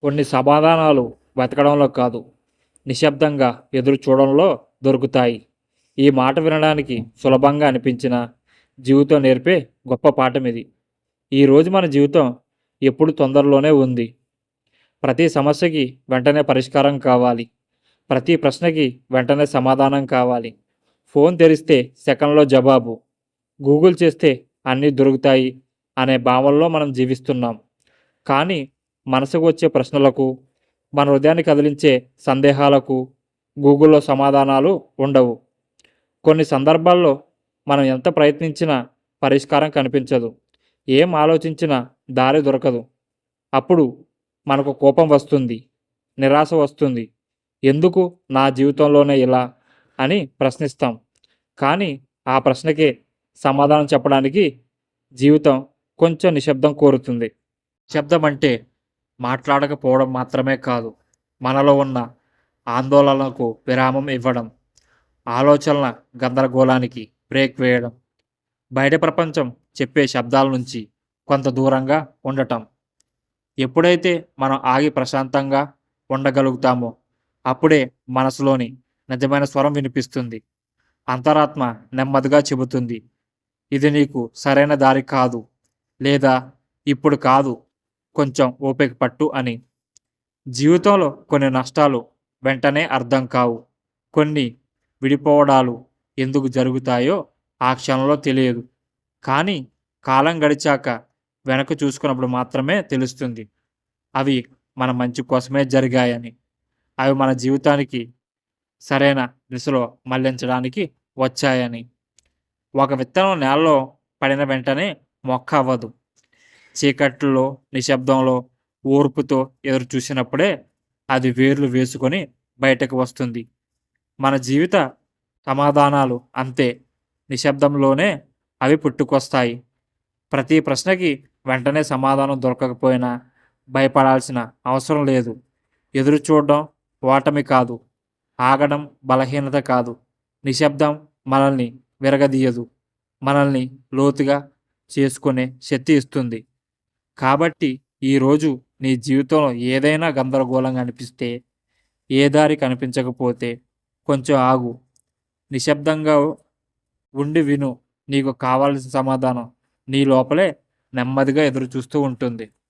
కొన్ని సమాధానాలు వెతకడంలో కాదు, నిశ్శబ్దంగా ఎదురు చూడడంలో దొరుకుతాయి. ఈ మాట వినడానికి సులభంగా అనిపించిన జీవితం నేర్పే గొప్ప పాఠం ఇది. ఈరోజు మన జీవితం ఎప్పుడు తొందరలోనే ఉంది. ప్రతి సమస్యకి వెంటనే పరిష్కారం కావాలి. ప్రతి ప్రశ్నకి వెంటనే సమాధానం కావాలి. ఫోన్ తెరిస్తే సెకండ్లో జవాబు, గూగుల్ చేస్తే అన్నీ దొరుకుతాయి అనే భావనలో మనం జీవిస్తున్నాం. కానీ మనసుకు వచ్చే ప్రశ్నలకు, మన హృదయాన్ని కదిలించే సందేహాలకు గూగుల్‌లో సమాధానాలు ఉండవు. కొన్ని సందర్భాల్లో మనం ఎంత ప్రయత్నించినా పరిష్కారం కనిపించదు. ఏం ఆలోచించినా దారి దొరకదు. అప్పుడు మనకు కోపం వస్తుంది, నిరాశ వస్తుంది. ఎందుకు నా జీవితంలోనే ఇలా అని ప్రశ్నిస్తాం. కానీ ఆ ప్రశ్నకే సమాధానం చెప్పడానికి జీవితం కొంచెం నిశ్శబ్దం కోరుతుంది. శబ్దం అంటే మాట్లాడకపోవడం మాత్రమే కాదు, మనలో ఉన్న ఆందోళనలకు విరామం ఇవ్వడం, ఆలోచనల గందరగోళానికి బ్రేక్ వేయడం, బయట ప్రపంచం చెప్పే శబ్దాల నుంచి కొంత దూరంగా ఉండటం. ఎప్పుడైతే మనం ఆగి ప్రశాంతంగా ఉండగలుగుతామో అప్పుడే మనసులోని నిజమైన స్వరం వినిపిస్తుంది. అంతరాత్మ నెమ్మదిగా చెబుతుంది, ఇది నీకు సరైన దారి కాదు, లేదా ఇప్పుడు కాదు, కొంచెం ఓపిక పట్టు అని. జీవితంలో కొన్ని నష్టాలు వెంటనే అర్థం కావు. కొన్ని విడిపోవడాలు ఎందుకు జరుగుతాయో ఆ క్షణంలో తెలియదు. కానీ కాలం గడిచాక వెనక్కి చూసుకున్నప్పుడు మాత్రమే తెలుస్తుంది, అవి మన మంచి కోసమే జరిగాయని. అవి మన జీవితానికి సరైన దిశలో మళ్లించడానికి వచ్చాయని. ఒక విత్తనం నేలలో పడిన వెంటనే మొక్క అవ్వదు. చీకట్లో, నిశ్శబ్దంలో, ఓర్పుతో ఎదురు చూసినప్పుడే అది వేర్లు వేసుకొని బయటకు వస్తుంది. మన జీవిత సమాధానాలు అంతే, నిశ్శబ్దంలోనే అవి పుట్టుకొస్తాయి. ప్రతి ప్రశ్నకి వెంటనే సమాధానం దొరకకపోయినా భయపడాల్సిన అవసరం లేదు. ఎదురు చూడడం ఓటమి కాదు, ఆగడం బలహీనత కాదు. నిశ్శబ్దం మనల్ని విరగదీయదు, మనల్ని లోతుగా చేసుకునే శక్తి ఇస్తుంది. కాబట్టి ఈరోజు నీ జీవితంలో ఏదైనా గందరగోళంగా అనిపిస్తే, ఏ దారి కనిపించకపోతే కొంచెం ఆగు, నిశ్శబ్దంగా ఉండి విను. నీకు కావాల్సిన సమాధానం నీ లోపలే నెమ్మదిగా ఎదురు చూస్తూ ఉంటుంది.